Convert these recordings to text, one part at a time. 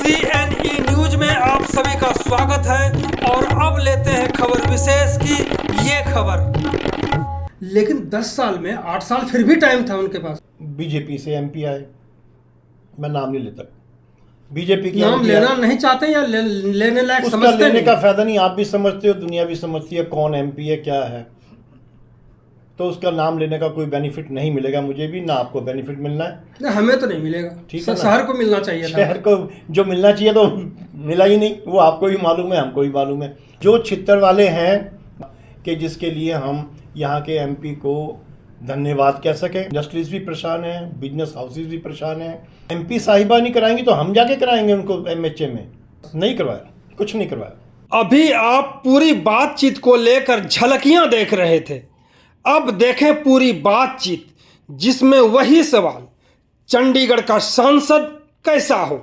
CNE news में आप सभी का स्वागत है और अब लेते हैं खबर विशेष की ये खबर। लेकिन 10 साल में 8 साल फिर भी टाइम था उनके पास। बीजेपी से एमपी आए, मैं नाम नहीं लेता, बीजेपी की नाम MP लेना आए। नहीं चाहते या लेने लायक उसका समझते लेने नहीं? का फायदा नहीं, आप भी समझते हो, दुनिया भी समझती है कौन एमपी है क्या है, तो उसका नाम लेने का कोई बेनिफिट नहीं मिलेगा, मुझे भी ना आपको बेनिफिट मिलना है। नहीं, हमें तो नहीं मिलेगा। ठीक है ना? शहर को मिलना चाहिए था। शहर को जो मिलना चाहिए तो मिला ही नहीं, वो आपको भी मालूम है, हमको भी मालूम है। जो छित्तर वाले हैं कि जिसके लिए हम यहाँ के एमपी को धन्यवाद कह सकें, इंडस्ट्रीज भी परेशान हैं, बिजनेस हाउसेज भी परेशान हैं। एमपी साहिबा नहीं कराएंगी तो हम जाके कराएंगे उनको एमएचए में। नहीं करवाया, कुछ नहीं करवाया। अभी आप पूरी बातचीत को लेकर झलकियां देख रहे थे, अब देखें पूरी बातचीत जिसमें वही सवाल, चंडीगढ़ का सांसद कैसा हो,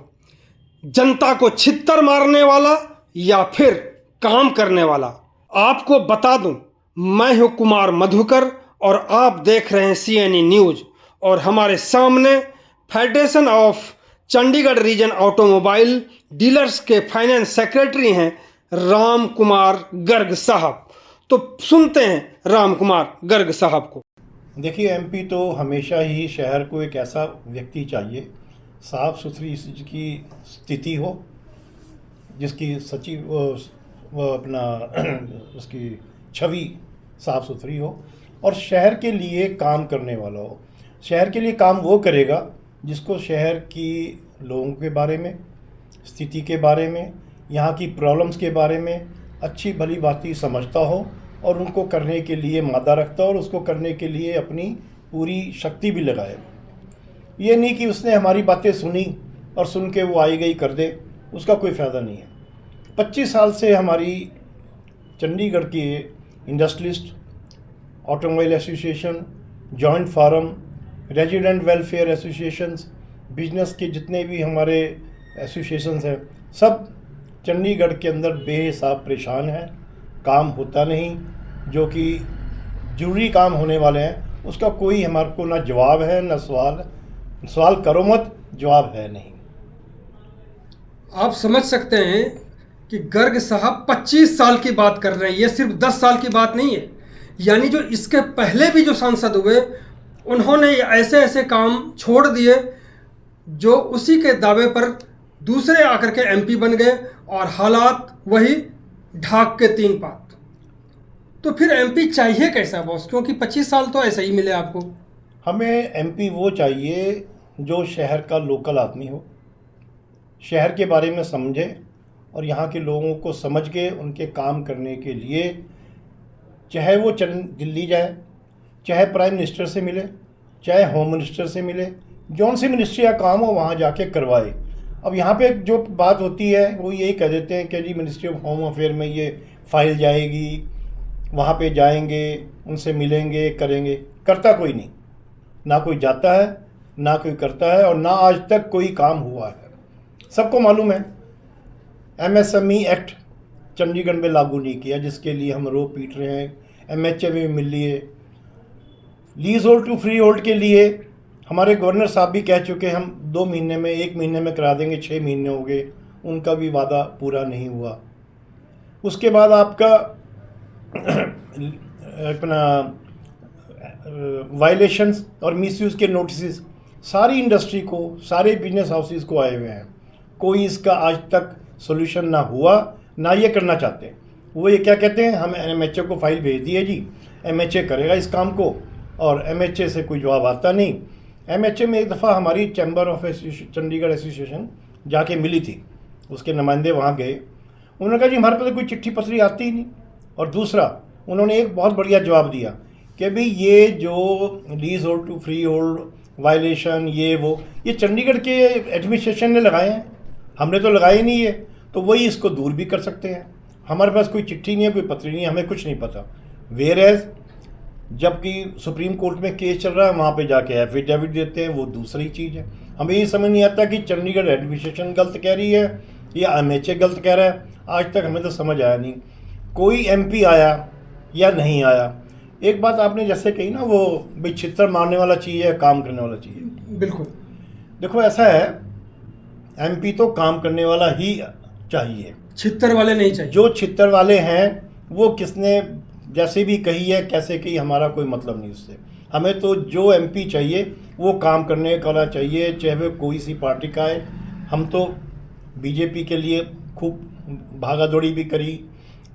जनता को छित्तर मारने वाला या फिर काम करने वाला। आपको बता दूं, मैं हूं कुमार मधुकर और आप देख रहे हैं CNE न्यूज और हमारे सामने federation of Chandigarh region automobile dealers के फाइनेंस सेक्रेटरी हैं राम कुमार गर्ग साहब। तो सुनते हैं राम कुमार गर्ग साहब को। देखिए, एमपी तो हमेशा ही शहर को एक ऐसा व्यक्ति चाहिए, साफ सुथरी की स्थिति हो, जिसकी सच्ची वो अपना उसकी छवि साफ सुथरी हो और शहर के लिए काम करने वाला हो। शहर के लिए काम वो करेगा जिसको शहर की लोगों के बारे में, स्थिति के बारे में, यहाँ की प्रॉब्लम्स के बारे में अच्छी भली बातें समझता हो और उनको करने के लिए मादा रखता हो और उसको करने के लिए अपनी पूरी शक्ति भी लगाए। ये नहीं कि उसने हमारी बातें सुनी और सुन के वो आई गई कर दे, उसका कोई फ़ायदा नहीं है। 25 साल से हमारी चंडीगढ़ की industrialist, automobile association, joint farm, resident welfare associations, business के जितने भी हमारे एसोसिएशंस हैं, सब चंडीगढ़ के अंदर बेहिसाब परेशान हैं। काम होता नहीं, जो कि ज़रूरी काम होने वाले हैं उसका कोई हमारे को ना जवाब है ना सवाल करो मत, जवाब है नहीं। आप समझ सकते हैं कि गर्ग साहब 25 साल की बात कर रहे हैं, ये सिर्फ 10 साल की बात नहीं है। यानी जो इसके पहले भी जो सांसद हुए उन्होंने ऐसे ऐसे काम छोड़ दिए जो उसी के दावे पर दूसरे आकर के MP बन गए और हालात वही ढाक के 3 पात। तो फिर MP चाहिए कैसा बॉस? क्योंकि 25 साल तो ऐसे ही मिले आपको। हमें MP वो चाहिए जो शहर का लोकल आदमी हो, शहर के बारे में समझे और यहाँ के लोगों को समझ के उनके काम करने के लिए, चाहे वो दिल्ली जाए, चाहे प्राइम मिनिस्टर से मिले, चाहे होम मिनिस्टर से मिले, जौन सी मिनिस्ट्री का काम हो वहाँ जाके करवाए। अब यहाँ पे जो बात होती है वो यही कह देते हैं कि जी मिनिस्ट्री ऑफ होम अफेयर में ये फाइल जाएगी, वहाँ पे जाएंगे, उनसे मिलेंगे, करेंगे। करता कोई नहीं, ना कोई जाता है ना कोई करता है और ना आज तक कोई काम हुआ है। सबको मालूम है MSME एक्ट चंडीगढ़ में लागू नहीं किया, जिसके लिए हम रो पीट रहे हैं। MHA में मिल लिए, leasehold to freehold के लिए हमारे गवर्नर साहब भी कह चुके हम 2 महीने में, 1 महीने में करा देंगे, 6 महीने हो गए, उनका भी वादा पूरा नहीं हुआ। उसके बाद आपका अपना वायलेशंस और मिसयूज़ के नोटिस सारी इंडस्ट्री को, सारे बिजनेस हाउसेस को आए हुए हैं। कोई इसका आज तक सोल्यूशन ना हुआ, ना ये करना चाहते। वो ये क्या कहते हैं, हम MHA को फाइल भेज दिए जी, MHA करेगा इस काम को, और MHA से कोई जवाब आता नहीं। MHA में एक दफ़ा हमारी चैम्बर ऑफ चंडीगढ़ एसोसिएशन जाके मिली थी, उसके नुमाइंदे वहाँ गए, उन्होंने कहा जी हमारे पास तो कोई चिट्ठी पत्री आती ही नहीं। और दूसरा उन्होंने एक बहुत बढ़िया जवाब दिया कि भाई ये जो leasehold to freehold violation, ये चंडीगढ़ के एडमिनिस्ट्रेशन ने लगाए हैं, हमने तो लगाए नहीं है, तो वही इसको दूर भी कर सकते हैं। हमारे पास कोई चिट्ठी नहीं है, कोई पत्री नहीं है, हमें कुछ नहीं पता। वेयर एज जबकि सुप्रीम कोर्ट में केस चल रहा है, वहाँ पे जाके एफिडेविट देते हैं, वो दूसरी चीज़ है। हमें ये समझ नहीं आता कि चंडीगढ़ एडमिनिस्ट्रेशन गलत कह रही है या MHA गलत कह रहा है। आज तक हमें तो समझ आया नहीं, कोई MP आया या नहीं आया। एक बात आपने जैसे कही ना, वो भाई छित्तर मारने वाला चाहिए, काम करने वाला चाहिए। बिल्कुल। देखो ऐसा है, एमपी तो काम करने वाला ही चाहिए। छित्तर वाले नहीं चाहिए। जो छित्तर वाले हैं वो किसने जैसे भी कही है, कैसे कही, हमारा कोई मतलब नहीं उससे। हमें तो जो एमपी चाहिए वो काम करने वाला चाहिए, चाहे वो कोई सी पार्टी का है। हम तो बीजेपी के लिए खूब भागा दौड़ी भी करी,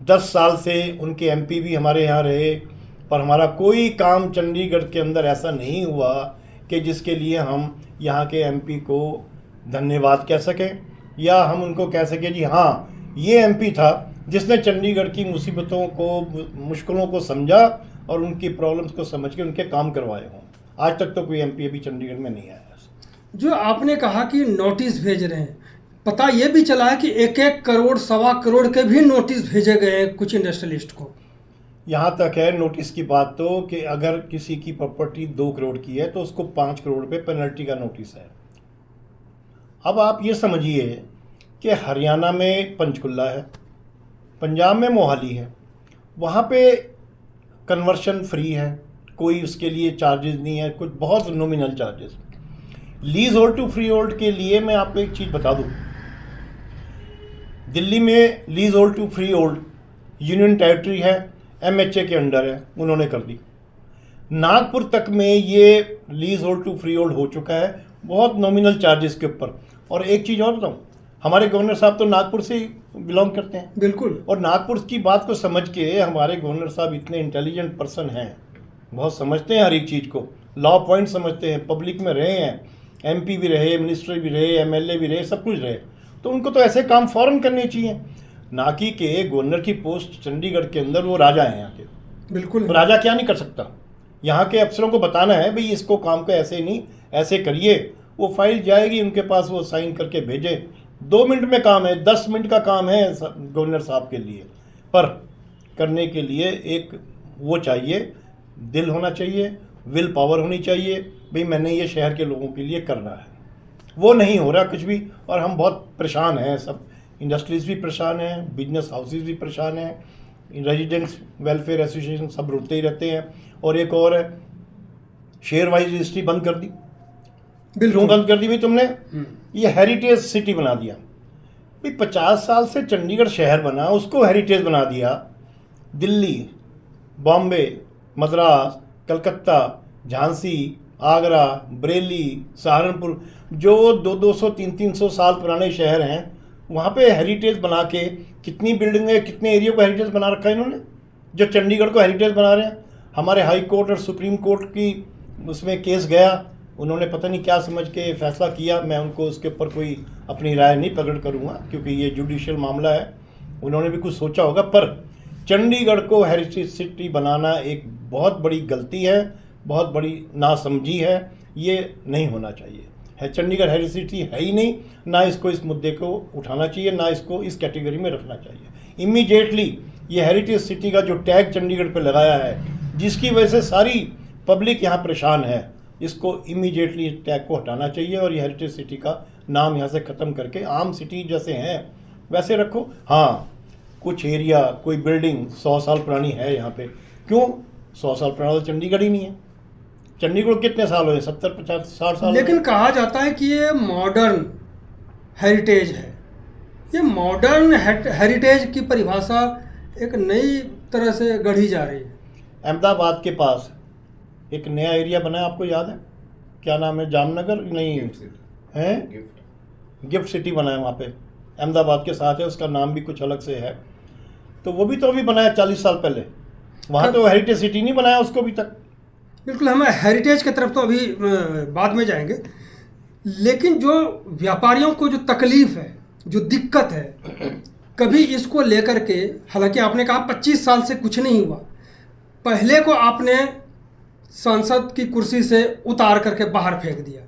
10 साल से उनके एमपी भी हमारे यहाँ रहे, पर हमारा कोई काम चंडीगढ़ के अंदर ऐसा नहीं हुआ कि जिसके लिए हम यहाँ के एमपी को धन्यवाद कह सकें या हम उनको कह सकें जी हाँ ये एमपी था जिसने चंडीगढ़ की मुसीबतों को, मुश्किलों को समझा और उनकी प्रॉब्लम्स को समझ के उनके काम करवाए हों। आज तक तो कोई एमपी अभी चंडीगढ़ में नहीं आया। जो आपने कहा कि नोटिस भेज रहे हैं, पता ये भी चला है कि 1-1 करोड़ 1.25 करोड़ के भी नोटिस भेजे गए हैं कुछ इंडस्ट्रियलिस्ट को। यहाँ तक है नोटिस की बात तो कि अगर किसी की प्रॉपर्टी 2 करोड़ की है तो उसको 5 करोड़ पे पेनल्टी का नोटिस है। अब आप ये समझिए कि हरियाणा में पंचकुला है, पंजाब में मोहाली है, वहाँ पे कन्वर्शन फ्री है, कोई उसके लिए चार्जेस नहीं है, कुछ बहुत nominal charges. Leasehold to freehold के लिए मैं आपको एक चीज़ बता दूँ, दिल्ली में leasehold to freehold union territory है, एमएचए के अंडर है, उन्होंने कर दी। नागपुर तक में ये leasehold to freehold हो चुका है, बहुत नॉमिनल चार्जेस के ऊपर। और एक चीज़ और बताऊँ, हमारे गवर्नर साहब तो नागपुर से ही बिलोंग करते हैं। बिल्कुल। और नागपुर की बात को समझ के हमारे गवर्नर साहब इतने इंटेलिजेंट पर्सन हैं, बहुत समझते हैं हर एक चीज़ को, लॉ पॉइंट समझते हैं, पब्लिक में रहे हैं, एमपी भी रहे, मिनिस्टर भी रहे, एमएलए भी रहे, सब कुछ रहे। तो उनको तो ऐसे काम फ़ौरन करने चाहिए, ना कि गवर्नर की पोस्ट चंडीगढ़ के अंदर वो राजा हैं यहाँ के। बिल्कुल। तो राजा क्या नहीं कर सकता, यहाँ के अफसरों को बताना है भाई इसको काम को ऐसे नहीं ऐसे करिए, वो फाइल जाएगी उनके पास, वो साइन करके भेजे। 2 मिनट में काम है, 10 मिनट का काम है गवर्नर साहब के लिए, पर करने के लिए एक वो चाहिए, दिल होना चाहिए, विल पावर होनी चाहिए, भाई मैंने ये शहर के लोगों के लिए करना है। वो नहीं हो रहा कुछ भी, और हम बहुत परेशान हैं, सब इंडस्ट्रीज़ भी परेशान हैं, बिजनेस हाउसेज भी परेशान हैं, रेजिडेंट्स वेलफेयर एसोसिएशन सब रोते ही रहते हैं। और एक और है, शेयर वाइज रजिस्ट्री बंद कर दी। क्यों बंद कर दी भाई तुमने? ये हेरिटेज सिटी बना दिया भाई, 50 साल से चंडीगढ़ शहर बना, उसको हेरिटेज बना दिया। दिल्ली, बॉम्बे, मद्रास, कलकत्ता, झांसी, आगरा, बरेली, सहारनपुर, जो 200-200, 300-300 साल पुराने शहर हैं, वहाँ पे हेरिटेज बना के कितनी बिल्डिंगें, कितने एरिया को हेरिटेज बना रखा है इन्होंने, जो चंडीगढ़ को हेरिटेज बना रहे हैं। हमारे हाई कोर्ट और सुप्रीम कोर्ट की उसमें केस गया, उन्होंने पता नहीं क्या समझ के फैसला किया, मैं उनको उसके ऊपर कोई अपनी राय नहीं प्रकट करूँगा क्योंकि ये जुडिशियल मामला है, उन्होंने भी कुछ सोचा होगा। पर चंडीगढ़ को हेरिटेज सिटी बनाना एक बहुत बड़ी गलती है, बहुत बड़ी नासमझी है, ये नहीं होना चाहिए है। चंडीगढ़ हेरिटेज सिटी है ही नहीं, ना इसको इस मुद्दे को उठाना चाहिए, ना इसको इस कैटेगरी में रखना चाहिए। इमीडिएटली ये हेरिटेज सिटी का जो टैग चंडीगढ़ पे लगाया है, जिसकी वजह से सारी पब्लिक यहाँ परेशान है, इसको इमीडिएटली टैग को हटाना चाहिए और ये हेरिटेज सिटी का नाम यहाँ से ख़त्म करके आम सिटी जैसे हैं वैसे रखो। हाँ, कुछ एरिया, कोई बिल्डिंग 100 साल पुरानी है यहाँ पे, क्यों 100 साल पुराना तो चंडीगढ़ ही नहीं है। चंडीगढ़ कितने साल हुए? 70, 50, 60 साल। लेकिन कहा जाता है कि ये मॉडर्न हेरिटेज है। ये मॉडर्न हेरिटेज की परिभाषा एक नई तरह से गढ़ी जा रही है। अहमदाबाद के पास एक नया एरिया बना है, आपको याद है क्या नाम है? जामनगर नहीं है, गिफ्ट सिटी बना है वहाँ पे, अहमदाबाद के साथ है, उसका नाम भी कुछ अलग से है। तो वो भी तो अभी बनाया 40 साल पहले, वहाँ तो हेरिटेज सिटी नहीं बनाया उसको अभी तक। बिल्कुल, हम हेरिटेज की तरफ तो अभी बाद में जाएंगे, लेकिन जो व्यापारियों को जो तकलीफ है, जो दिक्कत है, कभी इसको लेकर के, हालांकि आपने कहा 25 साल से कुछ नहीं हुआ, पहले को आपने सांसद की कुर्सी से उतार करके बाहर फेंक दिया,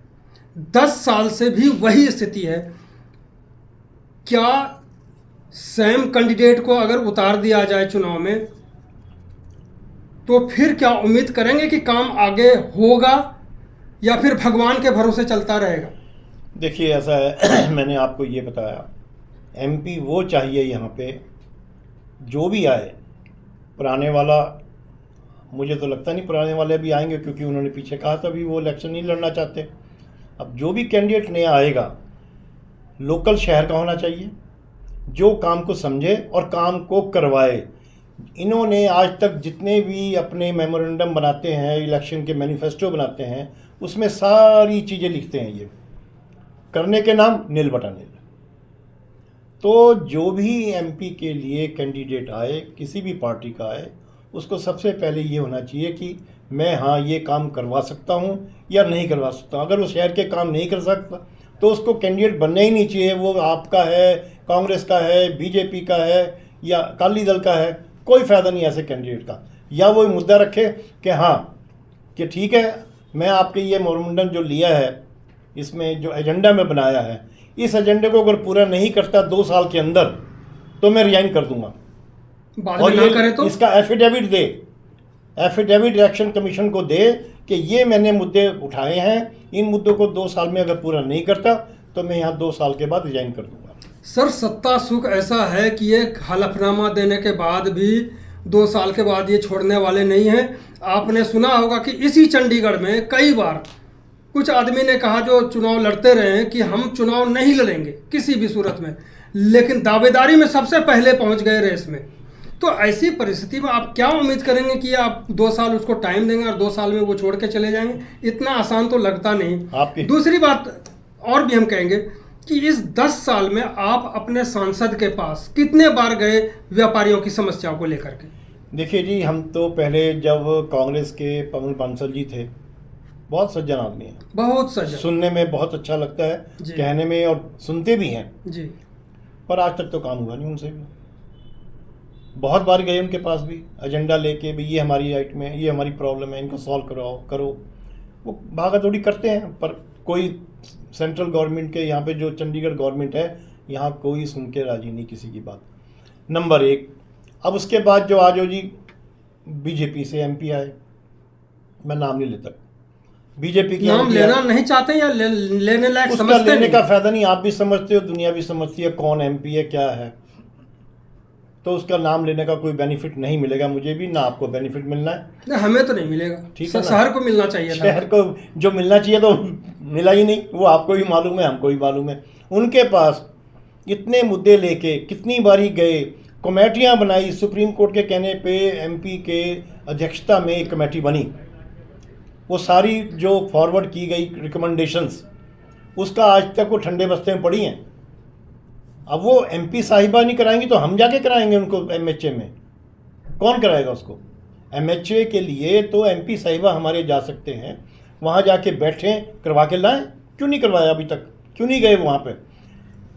10 साल से भी वही स्थिति है। क्या सेम कैंडिडेट को अगर उतार दिया जाए चुनाव में तो फिर क्या उम्मीद करेंगे कि काम आगे होगा या फिर भगवान के भरोसे चलता रहेगा? देखिए ऐसा है मैंने आपको ये बताया, एमपी वो चाहिए यहाँ पे, जो भी आए, पुराने वाला मुझे तो लगता नहीं पुराने वाले भी आएंगे, क्योंकि उन्होंने पीछे कहा था भी वो इलेक्शन नहीं लड़ना चाहते। अब जो भी कैंडिडेट नया आएगा लोकल शहर का होना चाहिए, जो काम को समझे और काम को करवाए। इन्होंने आज तक जितने भी अपने मेमोरेंडम बनाते हैं, इलेक्शन के मैनिफेस्टो बनाते हैं, उसमें सारी चीज़ें लिखते हैं ये करने के नाम नील बटा नील। तो जो भी एमपी के लिए कैंडिडेट आए, किसी भी पार्टी का आए, उसको सबसे पहले ये होना चाहिए कि मैं हाँ ये काम करवा सकता हूँ या नहीं करवा सकता हूँ। अगर वो शहर के काम नहीं कर सकता तो उसको कैंडिडेट बनना ही नहीं चाहिए। वो आपका है, कांग्रेस का है, बीजेपी का है या अकाली दल का है, कोई फ़ायदा नहीं ऐसे कैंडिडेट का। या वो मुद्दा रखे कि हाँ कि ठीक है, मैं आपके ये मेमोरेंडम जो लिया है, इसमें जो एजेंडा में बनाया है, इस एजेंडे को अगर पूरा नहीं करता 2 साल के अंदर तो मैं रिजाइन कर दूंगा। बाद और में ना करे तो इसका एफिडेविट दे, एफिडेविट इलेक्शन कमीशन को दे कि ये मैंने मुद्दे उठाए हैं, इन मुद्दों को 2 साल में अगर पूरा नहीं करता तो मैं यहाँ 2 साल के बाद रिजाइन कर दूंगा। सर, सत्ता सुख ऐसा है कि ये हलफनामा देने के बाद भी 2 साल के बाद ये छोड़ने वाले नहीं हैं। आपने सुना होगा कि इसी चंडीगढ़ में कई बार कुछ आदमी ने कहा जो चुनाव लड़ते रहे हैं कि हम चुनाव नहीं लड़ेंगे किसी भी सूरत में, लेकिन दावेदारी में सबसे पहले पहुंच गए रेस में। तो ऐसी परिस्थिति में आप क्या उम्मीद करेंगे कि आप 2 साल उसको टाइम देंगे और 2 साल में वो छोड़ के चले जाएंगे? इतना आसान तो लगता नहीं। दूसरी बात और भी हम कहेंगे कि इस 10 साल में आप अपने सांसद के पास कितने बार गए व्यापारियों की समस्याओं को लेकर के? देखिए जी, हम तो पहले जब कांग्रेस के पवन बांसल जी थे, बहुत सज्जन आदमी हैं, बहुत सज्जन, सुनने में बहुत अच्छा लगता है, कहने में और सुनते भी हैं जी, पर आज तक तो काम हुआ नहीं उनसे भी। बहुत बार गए उनके पास भी, एजेंडा लेके भी ये हमारी राइट में, ये हमारी प्रॉब्लम है, इनको सॉल्व करो। वो भागा दौड़ी करते हैं पर कोई सेंट्रल गवर्नमेंट के, यहाँ पे जो चंडीगढ़ गवर्नमेंट है, यहाँ कोई सुन के राजी नहीं किसी की बात, नंबर 1। अब उसके बाद जो आज जी बीजेपी से एमपी आए, मैं नाम नहीं लेता, बीजेपी की नाम लेना नहीं चाहते या लेने लायक उसका समझते लेने नहीं? का फायदा नहीं। आप भी समझते हो, दुनिया भी समझती है कौन एमपी है, क्या है, तो उसका नाम लेने का कोई बेनिफिट नहीं मिलेगा मुझे भी, ना आपको बेनिफिट मिलना है। नहीं, हमें तो नहीं मिलेगा। ठीक है ना? शहर को मिलना चाहिए था। शहर को जो मिलना चाहिए तो मिला ही नहीं, वो आपको भी मालूम है, हमको भी मालूम है। उनके पास इतने मुद्दे लेके कितनी बारी गए, कमेटियां बनाई, सुप्रीम कोर्ट के कहने पे एमपी के अध्यक्षता में एक कमेटी बनी, वो सारी जो फॉरवर्ड की गई रिकमेंडेशंस, उसका आज तक वो ठंडे बस्ते में पड़ी हैं। अब वो एमपी साहिबा नहीं कराएंगी तो हम जाके कराएंगे उनको एमएचए में, कौन कराएगा उसको? एमएचए के लिए तो एमपी साहिबा हमारे जा सकते हैं, वहाँ जाके बैठें, करवा के लाएं। क्यों नहीं करवाया अभी तक, क्यों नहीं गए वहाँ पे?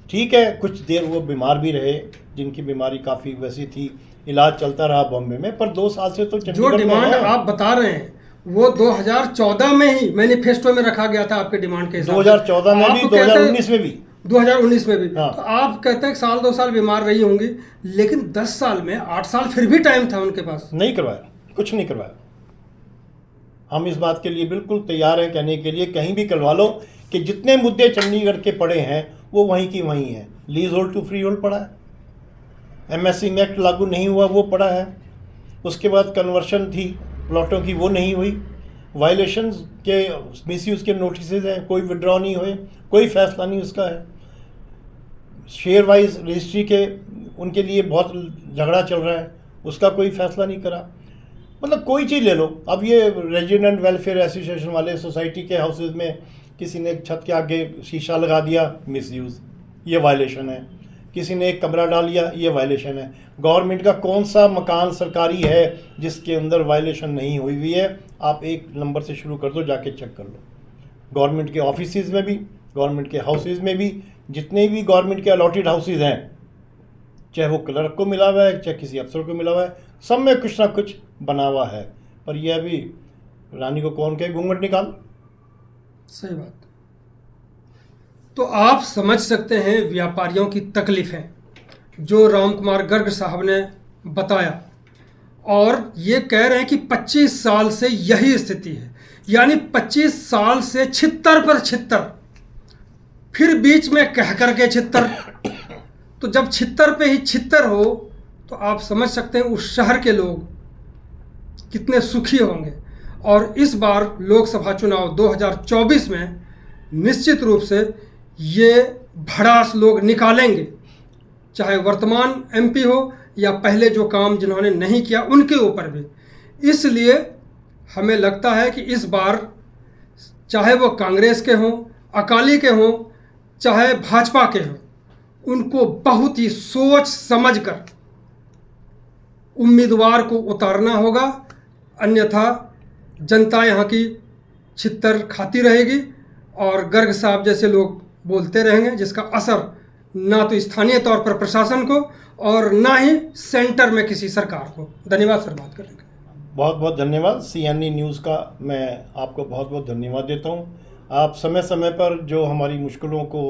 ठीक है, कुछ देर वो बीमार भी रहे, जिनकी बीमारी काफ़ी वैसी थी, इलाज चलता रहा बॉम्बे में, पर 2 साल से तो जो डिमांड आप बता रहे हैं वो 2014 में ही मैनिफेस्टो में रखा गया था आपके डिमांड के हिसाब से। 2014 में भी, 2019 में भी, 2019 में भी। हाँ। तो आप कहते हैं 1-2 साल बीमार रही होंगी, लेकिन 10 साल में 8 साल फिर भी टाइम था उनके पास। नहीं करवाया, कुछ नहीं करवाया। हम इस बात के लिए बिल्कुल तैयार हैं कहने के लिए, कहीं भी करवा लो, कि जितने मुद्दे चंडीगढ़ के पड़े हैं वो वहीं की वहीं हैं। Leasehold to freehold पड़ा है, एमएससी एक्ट लागू नहीं हुआ वो पड़ा है, उसके बाद कन्वर्शन थी प्लॉटों की, वो नहीं हुई, वायलेशंस के मिसयूज़ के नोटिसेज हैं, कोई विड्रॉ नहीं हुए, कोई फैसला नहीं उसका है। शेयर वाइज रजिस्ट्री के उनके लिए बहुत झगड़ा चल रहा है, उसका कोई फैसला नहीं करा। मतलब कोई चीज़ ले लो, अब ये रेजिडेंट वेलफेयर एसोसिएशन वाले सोसाइटी के हाउसेज में किसी ने छत के आगे शीशा लगा दिया, मिसयूज़, ये वायलेशन है। किसी ने एक कमरा डाल लिया, ये वायलेशन है। गवर्नमेंट का कौन सा मकान सरकारी है जिसके अंदर वायलेशन नहीं हुई हुई है? आप 1 नंबर से शुरू कर दो, जाके चेक कर लो। गवर्नमेंट के ऑफिसेज में भी, गवर्नमेंट के हाउसेज में भी, जितने भी गवर्नमेंट के अलॉटेड हाउसेज हैं, चाहे वो क्लर्क को मिला हुआ है, चाहे किसी अफसर को मिला हुआ है, सब में कुछ ना कुछ बना हुआ है। पर यह अभी रानी को कौन कहे घूंघट निकाल। सही बात। तो आप समझ सकते हैं व्यापारियों की तकलीफें जो राम कुमार गर्ग साहब ने बताया, और ये कह रहे हैं कि 25 साल से यही स्थिति है, यानी 25 साल से छित्तर पर छित्तर, फिर बीच में कह करके छित्तर। तो जब छित्तर पे ही छित्तर हो तो आप समझ सकते हैं उस शहर के लोग कितने सुखी होंगे। और इस बार लोकसभा चुनाव 2024 में निश्चित रूप से ये भड़ास लोग निकालेंगे, चाहे वर्तमान एमपी हो या पहले जो काम जिन्होंने नहीं किया उनके ऊपर भी। इसलिए हमें लगता है कि इस बार चाहे वो कांग्रेस के हों, अकाली के हों, चाहे भाजपा के हों, उनको बहुत ही सोच समझकर उम्मीदवार को उतारना होगा, अन्यथा जनता यहाँ की छित्तर खाती रहेगी और गर्ग साहब जैसे लोग बोलते रहेंगे, जिसका असर ना तो स्थानीय तौर पर प्रशासन को और ना ही सेंटर में किसी सरकार को। धन्यवाद सर, बात करने का। बहुत बहुत धन्यवाद। CNE न्यूज़ का मैं आपको बहुत बहुत धन्यवाद देता हूँ। आप समय समय पर जो हमारी मुश्किलों को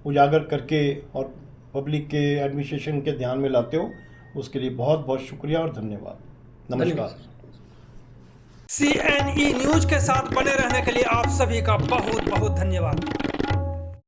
उजागर करके और पब्लिक के एडमिनिस्ट्रेशन के ध्यान में लाते हो, उसके लिए बहुत बहुत शुक्रिया और धन्यवाद। नमस्कार। CNE न्यूज़ के साथ बने रहने के लिए आप सभी का बहुत बहुत धन्यवाद।